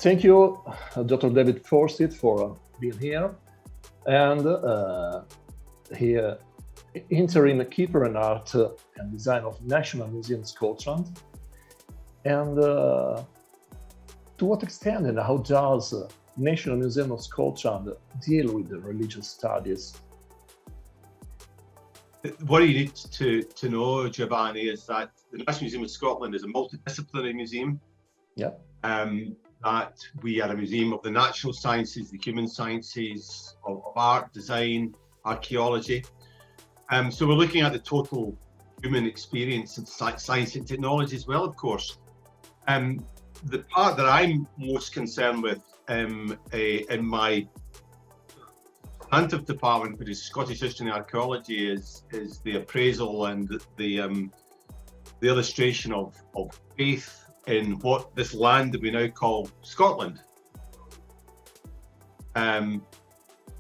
Thank you, Dr. David Forsyth, for being here. And here, interim keeper in art and design of National Museum Scotland. And to what extent and how does National Museum of Scotland deal with the religious studies? What you need to know, Giovanni, is that the National Museum of Scotland is a multidisciplinary museum. Yeah. That we are a museum of the natural sciences, the human sciences, of art, design, archaeology. So we're looking at the total human experience and science and technology as well, of course. The part that I'm most concerned with in my substantive department, which is Scottish History and Archaeology, is the appraisal and the illustration of faith in what this land that we now call Scotland.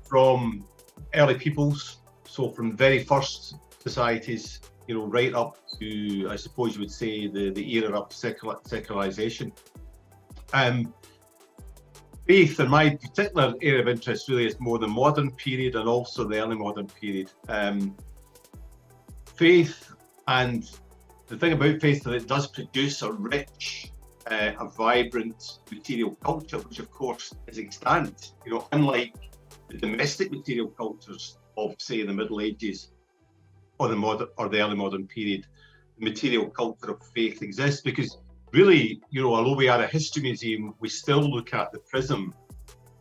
From early peoples, so from very first societies, right up to, I suppose you would say, the era of secularization. Faith, in my particular area of interest, really is more the modern period and also the early modern period. Faith, and the thing about faith is that it does produce a rich, a vibrant material culture, which of course is extant. Unlike the domestic material cultures of, say, the Middle Ages or the early modern period, the material culture of faith exists because really, although we are a history museum, we still look at the prism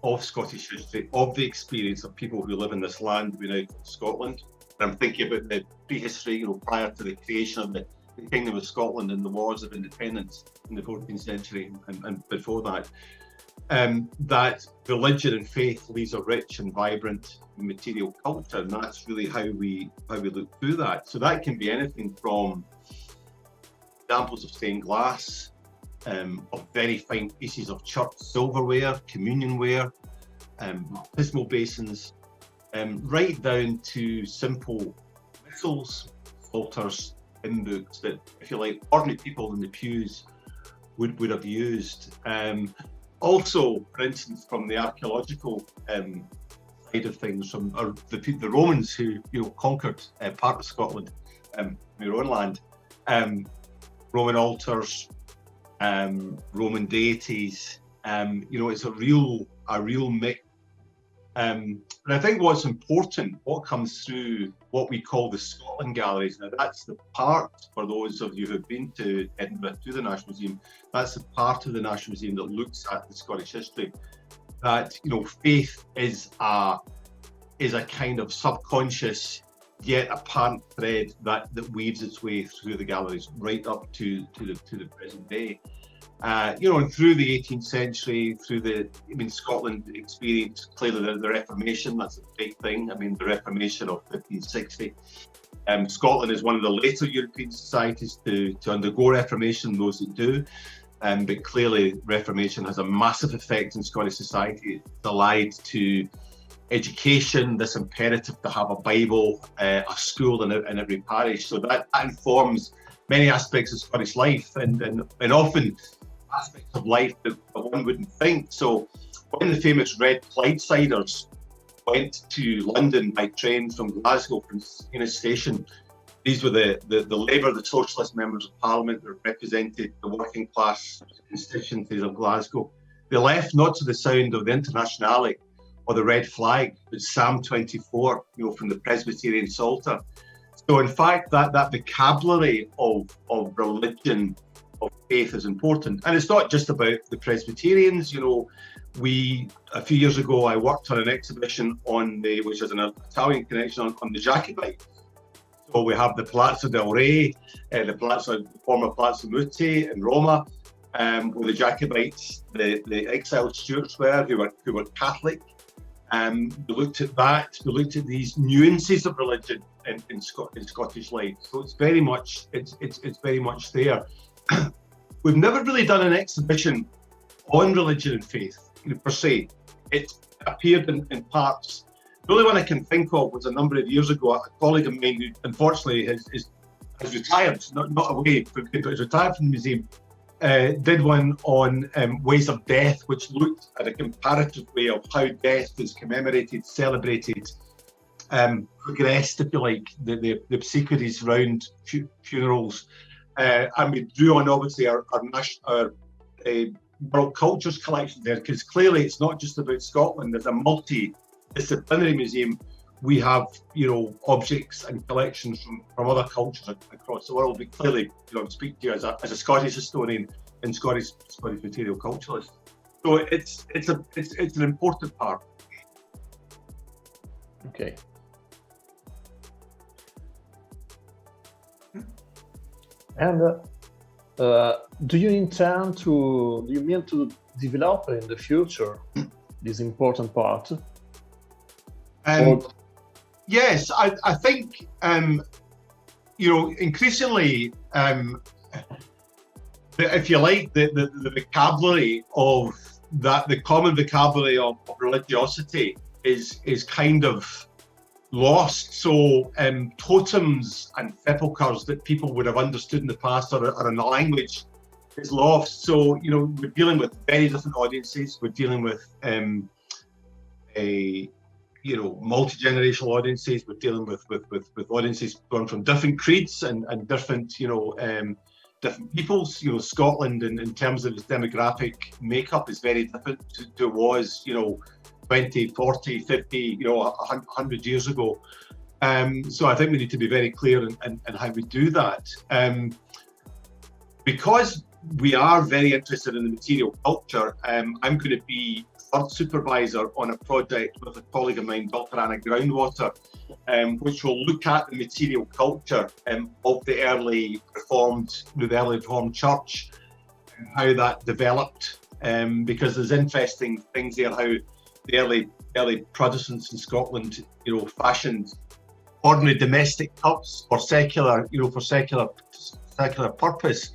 of Scottish history, of the experience of people who live in this land we now call Scotland. And I'm thinking about the prehistory, prior to the creation of the Kingdom of Scotland and the Wars of Independence in the 14th century and before that. That religion and faith leaves a rich and vibrant material culture, and that's really how we look through that. So that can be anything from examples of stained glass, of very fine pieces of church silverware, communionware, baptismal basins, right down to simple missals, altars, hymn books that, if you like, ordinary people in the pews would have used. Also, for instance, from the archaeological side of things, from the Romans who conquered part of Scotland, their own land, Roman altars, Roman deities. It's a real mix. And I think what's important, what comes through what we call the Scotland galleries, now that's the part, for those of you who've been to Edinburgh, to the National Museum, that's the part of the National Museum that looks at the Scottish history, that, faith is a kind of subconscious yet apparent thread that weaves its way through the galleries right up to the present day. And through the 18th century, Scotland experienced clearly the Reformation. That's a big thing. The Reformation of 1560. Scotland is one of the later European societies to undergo Reformation, those that do. But clearly, Reformation has a massive effect in Scottish society. It's allied to education, this imperative to have a Bible, a school in every parish. So that informs many aspects of Scottish life and often aspects of life that one wouldn't think. So when the famous Red Clydesiders went to London by train from Glasgow, from Spinato station, these were the Labour, the Socialist members of Parliament that represented the working class constituencies of Glasgow. They left not to the sound of the Internationale or the red flag, but Psalm 24, from the Presbyterian Psalter. So in fact, that vocabulary of religion, of faith is important. And it's not just about the Presbyterians. A few years ago, I worked on an exhibition which is an Italian connection on the Jacobites. So we have the Palazzo del Re, the former Palazzo Mutti in Roma, where the Jacobites, the exiled Stuarts who were Catholic. We looked at that. We looked at these nuances of religion in Scottish life. So it's very much there. We've never really done an exhibition on religion and faith per se. It appeared in parts. The only one I can think of was a number of years ago. A colleague of mine who unfortunately has retired, not away, but has retired from the museum. did one on ways of death, which looked at a comparative way of how death is commemorated, celebrated, progressed, if you like, the obsequies around funerals. And we drew on, obviously, our world cultures collection there, because clearly it's not just about Scotland. There's a multidisciplinary museum. We have, objects and collections from other cultures across the world. But clearly, I'm speaking to you as a Scottish historian and Scottish material culturalist. So it's an important part. Okay. And do you mean to develop in the future this important part? Yes, I think, increasingly, if you like, the vocabulary of that, the common vocabulary of religiosity is kind of lost. So totems and sepulchres that people would have understood in the past or in the language is lost. So, we're dealing with very different audiences. We're dealing with multi-generational audiences. We're dealing with audiences going from different creeds and different, different peoples. Scotland in terms of its demographic makeup is very different to it was, 20, 40, 50, 100 years ago. So I think we need to be very clear in how we do that. Because we are very interested in the material culture, I'm going to be third supervisor on a project with a colleague of mine, Dr. Anna Groundwater, which will look at the material culture of the early Reformed Church and how that developed. Because there's interesting things there, how the early Protestants in Scotland, fashioned ordinary domestic cups for secular purpose.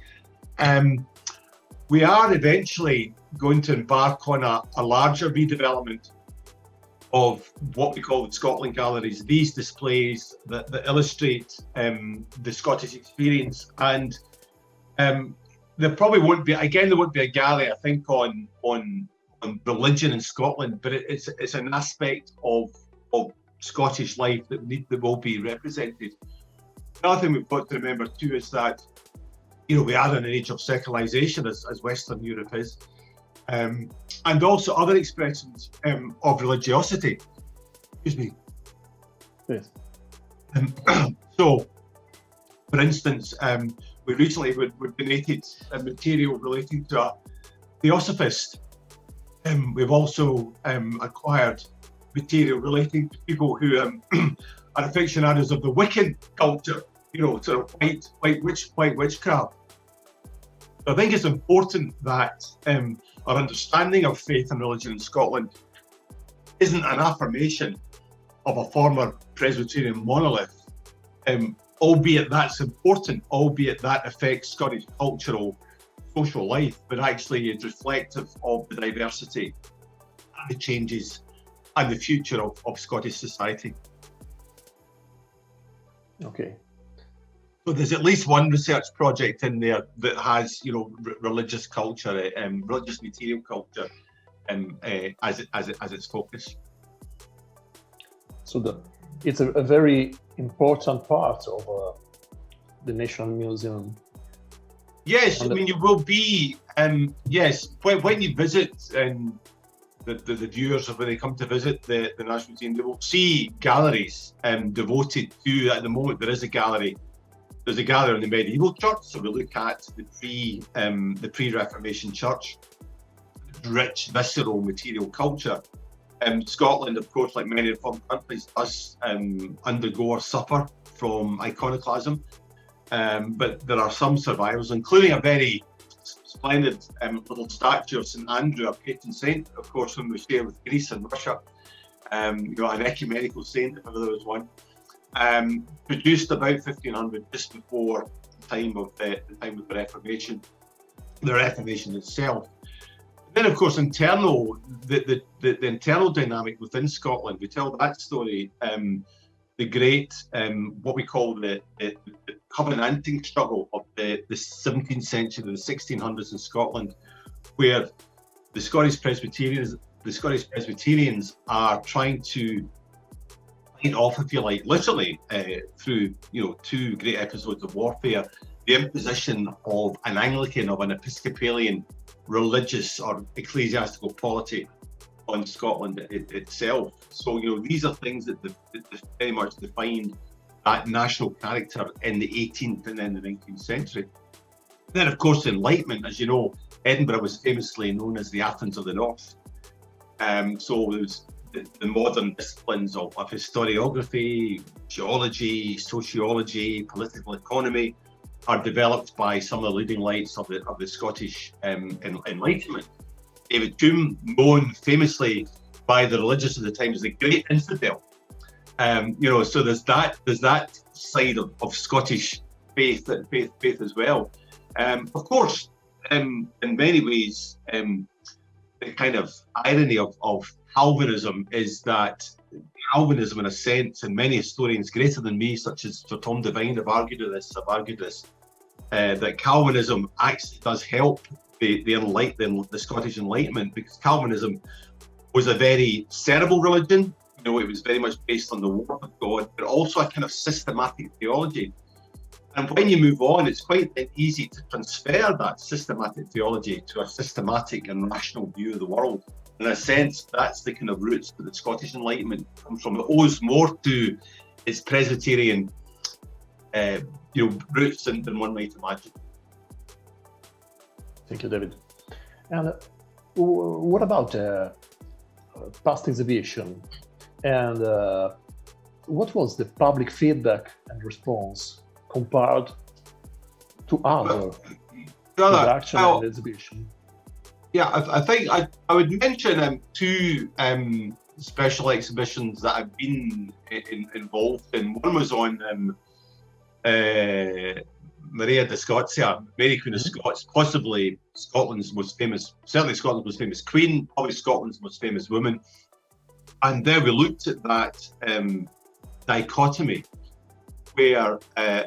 We are eventually going to embark on a larger redevelopment of what we call the Scotland galleries. These displays that illustrate the Scottish experience, and there probably won't be a gallery, I think, on religion in Scotland, but it's an aspect of Scottish life that will be represented. Another thing we've got to remember too is that we are in an age of secularization, as Western Europe is, and also other expressions of religiosity. Excuse me. Yes. So, for instance, we recently were donated material relating to a theosophist. We've also acquired material relating to people who are aficionados of the Wiccan culture, sort of white witchcraft. So I think it's important that our understanding of faith and religion in Scotland isn't an affirmation of a former Presbyterian monolith, albeit that's important, albeit that affects Scottish cultural social life, but actually is reflective of the diversity and the changes and the future of Scottish society. Okay. So there's at least one research project in there that has, religious culture, religious material culture, as its focus. So it's a very important part of the National Museum. Yes, I mean, you will be, yes, when you visit, the viewers, when they come to visit the National Museum, they will see galleries devoted to, at the moment, there is a gallery. There's a gallery in the medieval church, so we look at the pre-Reformation church, rich, visceral material culture. Scotland, of course, like many reformed countries, does undergo or suffer from iconoclasm. But there are some survivors, including a very splendid little statue of St. Andrew, a patron saint, of course, whom we share with Greece and Russia. An ecumenical saint, if ever there was one. Produced about 1500, just before the time of the Reformation, the Reformation itself. Then, of course, the internal dynamic within Scotland. We tell that story great, what we call the covenanting struggle of the 17th century, the 1600s in Scotland, where the Scottish Presbyterians are trying to fight off, if you like, literally through two great episodes of warfare, the imposition of an Anglican, of an Episcopalian religious or ecclesiastical polity on Scotland itself. So these are things that very much defined that national character in the 18th and then the 19th century. Then, of course, the Enlightenment, as you know, Edinburgh was famously known as the Athens of the North. So there's the modern disciplines of historiography, geology, sociology, political economy are developed by some of the leading lights of the Scottish Enlightenment. David Hume, known famously by the religious of the time as the Great Infidel. So there's that side of Scottish faith as well. Of course, in many ways, the kind of irony of Calvinism is that Calvinism, in a sense, and many historians greater than me, such as Sir Tom Devine, have argued this, that Calvinism actually does help the Scottish Enlightenment, because Calvinism was a very cerebral religion. It was very much based on the Word of God, but also a kind of systematic theology. And when you move on, it's quite easy to transfer that systematic theology to a systematic and rational view of the world. In a sense, that's the kind of roots that the Scottish Enlightenment comes from. It owes more to its Presbyterian roots than one might imagine. Thank you, David. And what about past exhibition? And what was the public feedback and response compared to other production and exhibition? Yeah, I think I would mention two special exhibitions that I've been involved in. One was on Maria de Scotia, Mary Queen of Scots, possibly Scotland's most famous, certainly Scotland's most famous queen, probably Scotland's most famous woman. And there we looked at that dichotomy where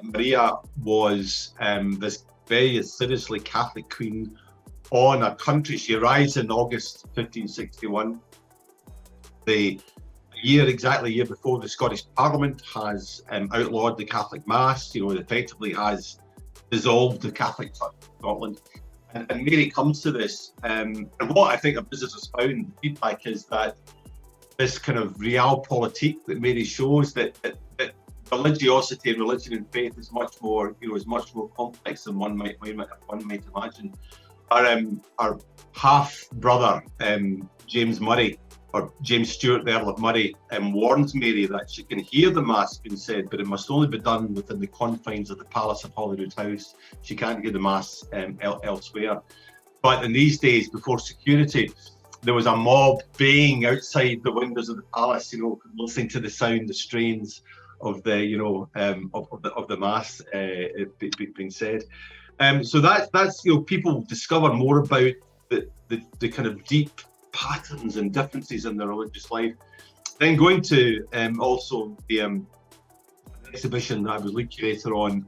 Maria was this very seriously Catholic queen on a country. She arrives in August 1561. Exactly a year before, the Scottish Parliament has outlawed the Catholic Mass. It effectively has dissolved the Catholic Church of Scotland. And Mary comes to this. And what I think our visitors found, feedback, is that this kind of realpolitik that Mary shows, that religiosity and religion and faith is much more complex than one might imagine. Our half brother, James Murray, or James Stewart, the Earl of Murray, warns Mary that she can hear the Mass being said, but it must only be done within the confines of the Palace of Holyrood House. She can't hear the Mass elsewhere. But in these days, before security, there was a mob baying outside the windows of the palace, listening to the sound, the strains of the, of the Mass being said. So that's people discover more about the kind of deep patterns and differences in their religious life. Then going to also the exhibition that I was lead curator on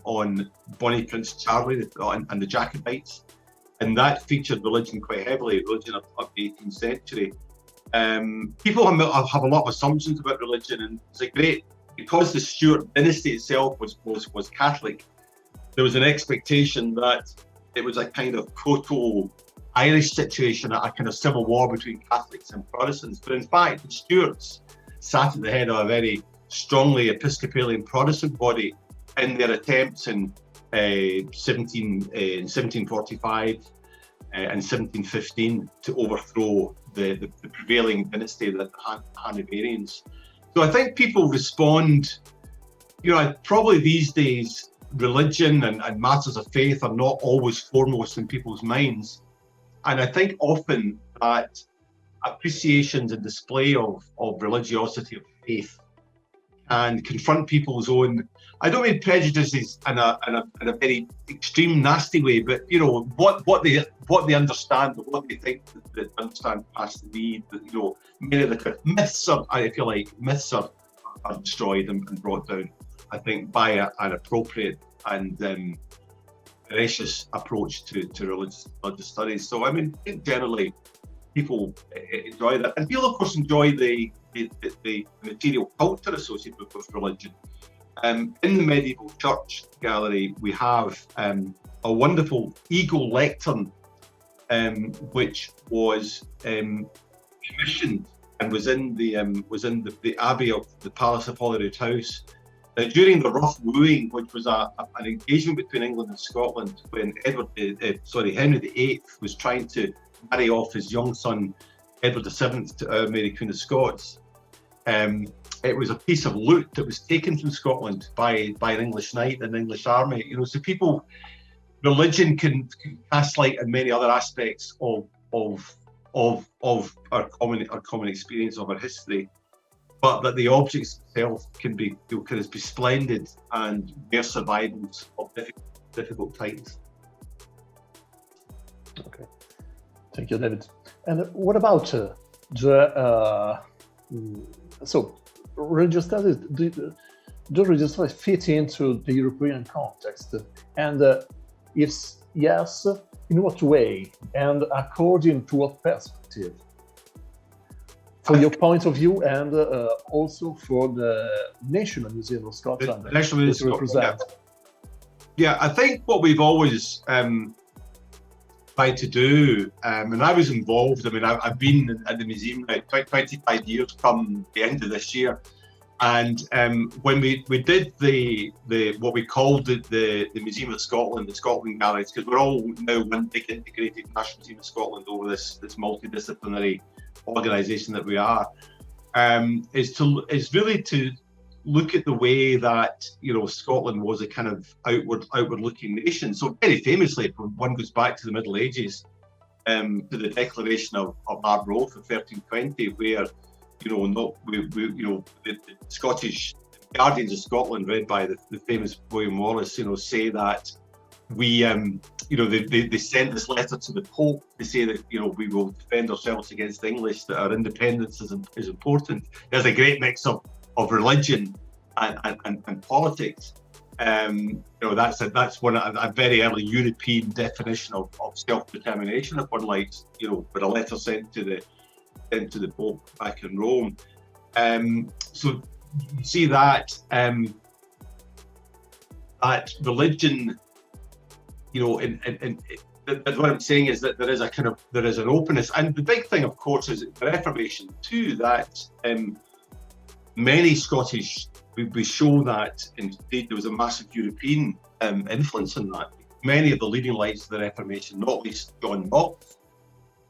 Bonnie Prince Charlie and the Jacobites, and that featured religion quite heavily, religion of the 18th century. People have a lot of assumptions about religion, and it's a great, because the Stuart dynasty itself was Catholic, there was an expectation that it was a kind of proto-Irish situation, a kind of civil war between Catholics and Protestants. But in fact, the Stuarts sat at the head of a very strongly Episcopalian Protestant body in their attempts in 1745 and 1715 to overthrow the prevailing dynasty, the Hanoverians. So I think people respond, probably these days, religion and matters of faith are not always foremost in people's minds. And I think often that appreciations and display of religiosity, of faith, and confront people's own, I don't mean prejudices in a very extreme, nasty way, but what they understand, what they think that understand past the need, many of the myths are, I feel like myths are are destroyed and brought down, I think, by an appropriate and veracious approach to religious studies. So I mean, I think generally people enjoy that, and people of course enjoy the material culture associated with religion. In the medieval church gallery, we have a wonderful eagle lectern, which was commissioned and was in the abbey of the Palace of Holyrood House during the rough wooing, which was an engagement between England and Scotland when Henry VIII was trying to marry off his young son Edward VII to Mary Queen of Scots. It was a piece of loot that was taken from Scotland by an English knight and English army. You know, so religion can cast light on many other aspects of our common experience of our history, but that the objects itself can be splendid and mere survivals of difficult times. Okay, thank you, David. And what about so religious studies? Do religious studies fit into the European context? And if yes, in what way? And according to what perspective? For your point of view, and also for the National Museum of Scotland. The National Museum of Scotland. Yeah, I think what we've always tried to do, and I was involved. I mean, I've been at the museum now 25 years come the end of this year, and when we did the what we called the Museum of Scotland, the Scotland Galleries, because we're all now one big integrated National Museum of Scotland over this multidisciplinary organisation that we are, is really to look at the way that, you know, Scotland was a kind of outward-looking nation. So very famously, when one goes back to the Middle Ages, to the Declaration of Arbroath of 1320, where, the Scottish Guardians of Scotland, read by the famous William Wallace, say that we, they sent this letter to the Pope to say that, we will defend ourselves against the English, that our independence is important. There's a great mix of religion and politics. That's one a very early European definition of self-determination, if one likes, with a letter sent to the Pope back in Rome. So you see that that religion, what I'm saying is that there is an openness, and the big thing, of course, is the Reformation too. That many Scottish, we show that indeed there was a massive European influence in that. Many of the leading lights of the Reformation, not least John Knox,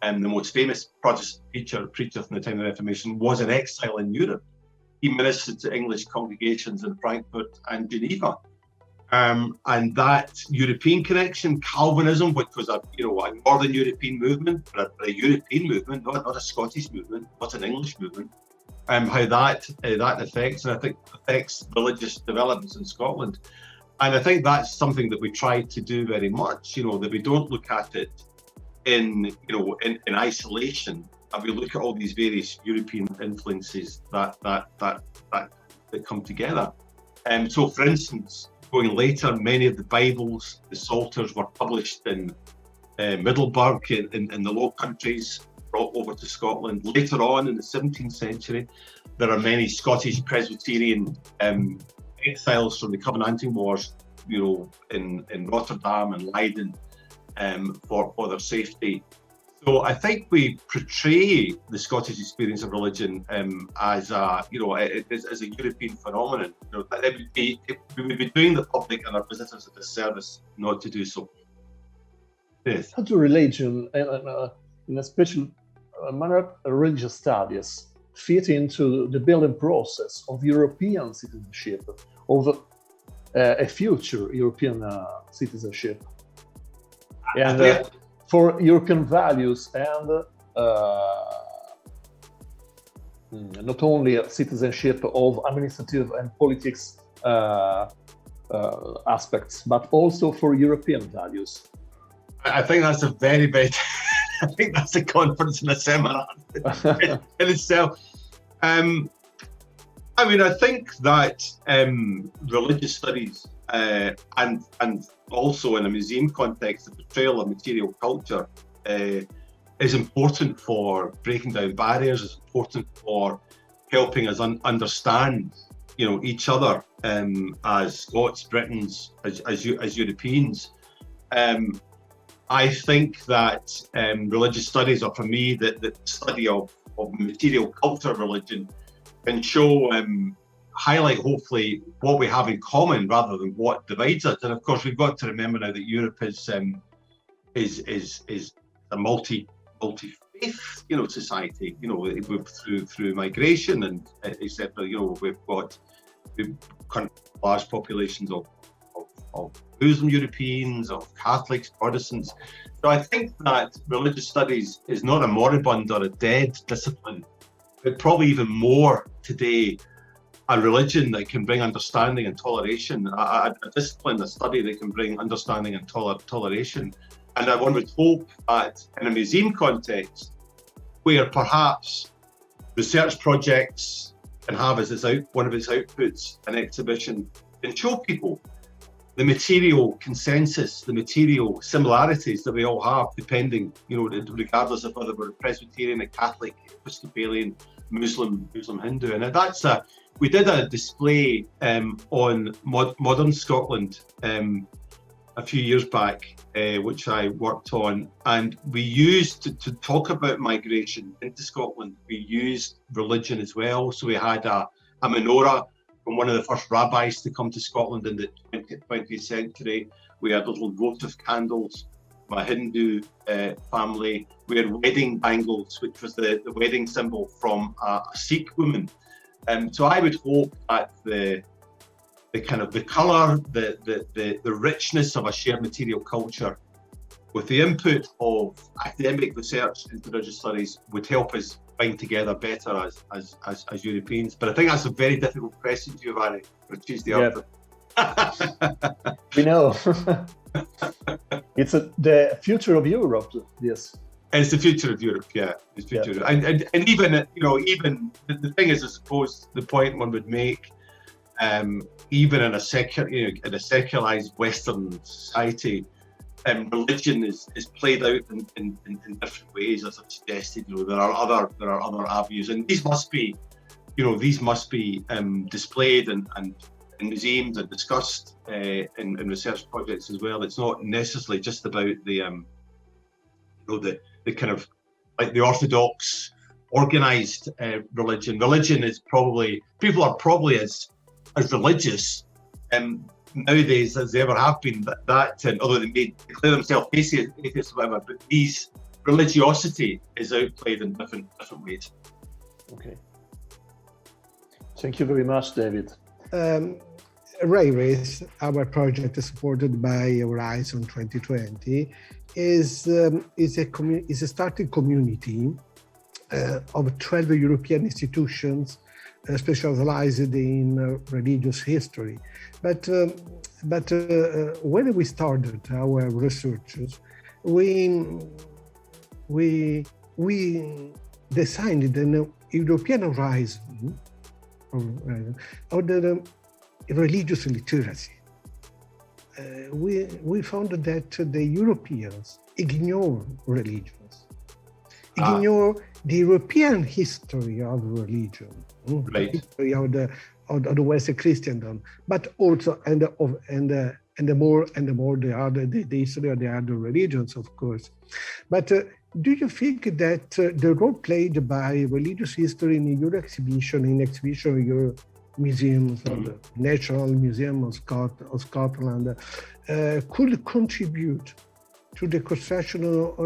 the most famous Protestant preacher from the time of the Reformation, was in exile in Europe. He ministered to English congregations in Frankfurt and Geneva. And that European connection, Calvinism, which was a Northern European movement, but a European movement, not a Scottish movement, not an English movement, how that affects, and I think affects religious developments in Scotland. And I think that's something that we try to do very much, that we don't look at it in isolation, and we look at all these various European influences that come together. So, for instance, going later, many of the Bibles, the Psalters, were published in Middelburg in the Low Countries, brought over to Scotland. Later on in the 17th century, there are many Scottish Presbyterian exiles from the Covenanting Wars, in Rotterdam and Leiden, for their safety. So I think we portray the Scottish experience of religion as a European phenomenon. We would be doing the public and our visitors a disservice not to do so. Yes. How do religion, in a special manner, religious studies fit into the building process of European citizenship, of a future European citizenship? And for European values and not only citizenship of administrative and politics aspects, but also for European values. I think that's a very big, I think that's a conference and a seminar in itself. I I mean, I think that religious studies and also in a museum context, the portrayal of material culture is important for breaking down barriers. It's important for helping us understand, each other as Scots, Britons, as Europeans. I think that religious studies, or for me, the study of material culture of religion, can show, highlight hopefully what we have in common rather than what divides us. And of course, we've got to remember now that Europe is a multi-faith, society. Through migration and etc. We've got large populations of Muslim Europeans, of Catholics, Protestants. So I think that religious studies is not a moribund or a dead discipline, but probably even more today, a religion that can bring understanding and toleration, a discipline, a study that can bring understanding and toleration. And one would hope that in a museum context, where perhaps research projects can have as one of its outputs an exhibition, and show people the material consensus, the material similarities that we all have, depending, regardless of whether we're Presbyterian, a Catholic, Episcopalian, Muslim, Hindu. And we did a display on modern Scotland a few years back, which I worked on, and we used to talk about migration into Scotland. We used religion as well. So we had a menorah from one of the first rabbis to come to Scotland in the 20th century. We had little votive candles from a Hindu family. We had wedding bangles, which was the wedding symbol from a Sikh woman. So I would hope that the colour, the richness of a shared material culture, with the input of academic research into religious studies, would help us bind together better as Europeans. But I think that's a very difficult question, Giovanni, for Tuesday after. We know. It's the future of Europe, yes. It's the future of Europe, yeah. It's future of Europe. And even, even the thing is, I suppose, the point one would make, even in a secularized Western society, religion is played out in different ways, as I've suggested. There are other avenues, and these must be displayed and in museums and discussed in research projects as well. It's not necessarily just about the kind of like the orthodox organized religion. Religion is people are probably as religious nowadays as they ever have been, although they may declare themselves atheists or whatever, but religiosity is outplayed in different ways. Okay. Thank you very much, David. ReIReS, our project supported by Horizon 2020, is a starting community of 12 European institutions specialized in religious history. But when we started our researches, we designed an European horizon of the religious literacy. We found that the Europeans ignore religions, ignore the European history of religion, right. The history of the Western Christendom, but also and the more the history of the other religions, of course. But do you think that the role played by religious history in your exhibition, in your museums, the National Museum of Scotland, could contribute to the construction of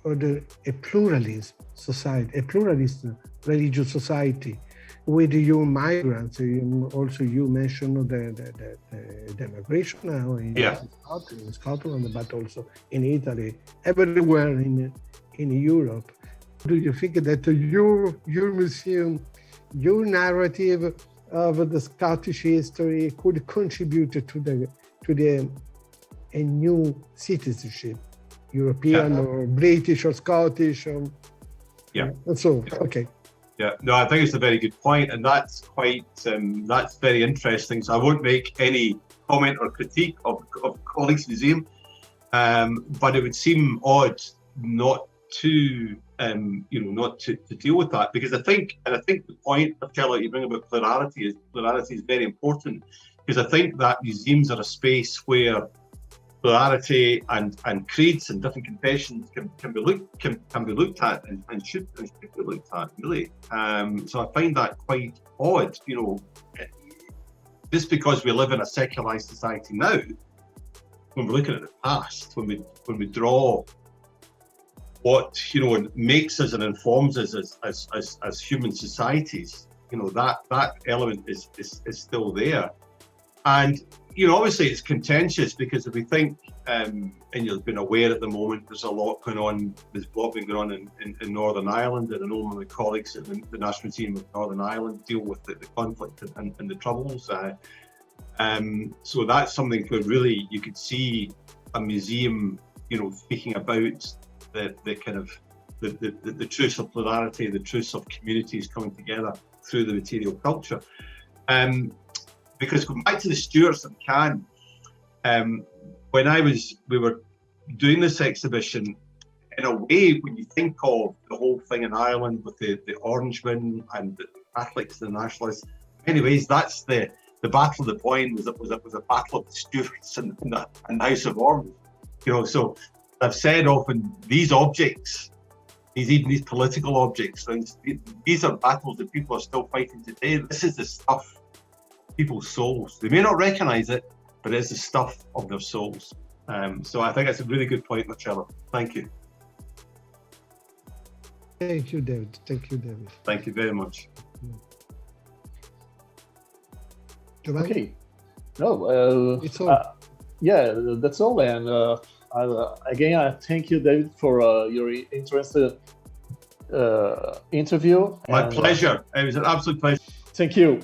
a pluralist society, a pluralist religious society, with your migrants? Also, you mentioned the migration now in Scotland, but also in Italy, everywhere in Europe. Do you think that your museum, your narrative of the Scottish history could contribute to a new citizenship, European or British or Scottish? Okay. Yeah, no, I think it's a very good point, and that's quite that's very interesting. So I won't make any comment or critique of Colleagues Museum, but it would seem odd not to not to deal with that, because I think the point, Marcello, you bring about plurality is very important, because I think that museums are a space where plurality and creeds and different confessions can be looked at and should be looked at, really. So I find that quite odd, just because we live in a secularized society now. When we're looking at the past, when we draw what makes us and informs us as human societies, that element is still there. And obviously it's contentious, because if we think, and you've been aware at the moment, there's a lot going on. There's a lot been going on in Northern Ireland, and I know my colleagues at the National Museum of Northern Ireland deal with the conflict and the troubles. So that's something where really you could see a museum, speaking about the kind of the truths of plurality, the truths of communities coming together through the material culture. Because going back to the Stuarts in Cannes, when we were doing this exhibition, in a way, when you think of the whole thing in Ireland with the Orangemen and the Catholics, the Nationalists, in many ways, that's the Battle of the Boyne was a battle of the Stuarts and the House of Orange. So I've said often, these objects, these political objects, these are battles that people are still fighting today. This is the stuff people's souls. They may not recognize it, but it's the stuff of their souls. So I think that's a really good point, Marcello. Thank you. Thank you, David. Thank you, David. Thank you very much. Giovanni? Okay. No, it's all. Yeah, that's all. And again, I thank you, David, for your interesting interview. My pleasure. It was an absolute pleasure. Thank you.